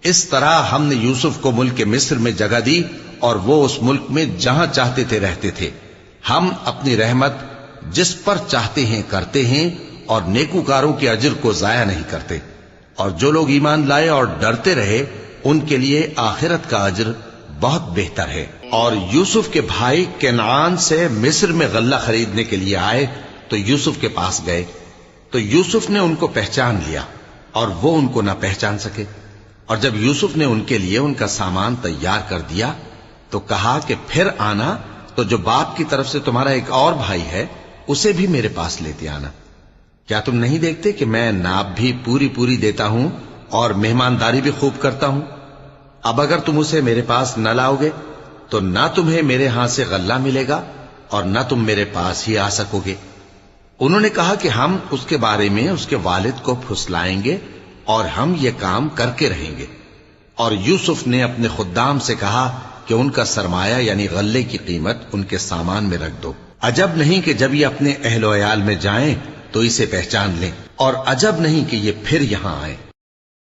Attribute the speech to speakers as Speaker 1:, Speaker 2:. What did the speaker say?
Speaker 1: اس طرح ہم نے یوسف کو ملک مصر میں جگہ دی اور وہ اس ملک میں جہاں چاہتے تھے رہتے تھے. ہم اپنی رحمت جس پر چاہتے ہیں کرتے ہیں اور نیکوکاروں کے اجر کو ضائع نہیں کرتے. اور جو لوگ ایمان لائے اور ڈرتے رہے ان کے لیے آخرت کا اجر بہت بہتر ہے. اور یوسف کے بھائی کنعان سے مصر میں غلہ خریدنے کے لیے آئے تو یوسف کے پاس گئے تو یوسف نے ان کو پہچان لیا اور وہ ان کو نہ پہچان سکے. اور جب یوسف نے ان کے لیے ان کا سامان تیار کر دیا تو کہا کہ پھر آنا تو جو باپ کی طرف سے تمہارا ایک اور بھائی ہے اسے بھی میرے پاس لیتے آنا. کیا تم نہیں دیکھتے کہ میں ناب بھی پوری پوری دیتا ہوں اور مہمانداری بھی خوب کرتا ہوں؟ اب اگر تم اسے میرے پاس نہ لاؤ گے تو نہ تمہیں میرے ہاں سے غلہ ملے گا اور نہ تم میرے پاس ہی آ سکو گے. انہوں نے کہا کہ ہم اس کے بارے میں اس کے والد کو پھسلائیں گے اور ہم یہ کام کر کے رہیں گے. اور یوسف نے اپنے خدام سے کہا کہ ان کا سرمایہ یعنی غلے کی قیمت ان کے سامان میں رکھ دو. عجب نہیں کہ جب یہ اپنے اہل و عیال میں جائیں تو اسے پہچان لیں، اور عجب نہیں کہ یہ پھر یہاں آئیں.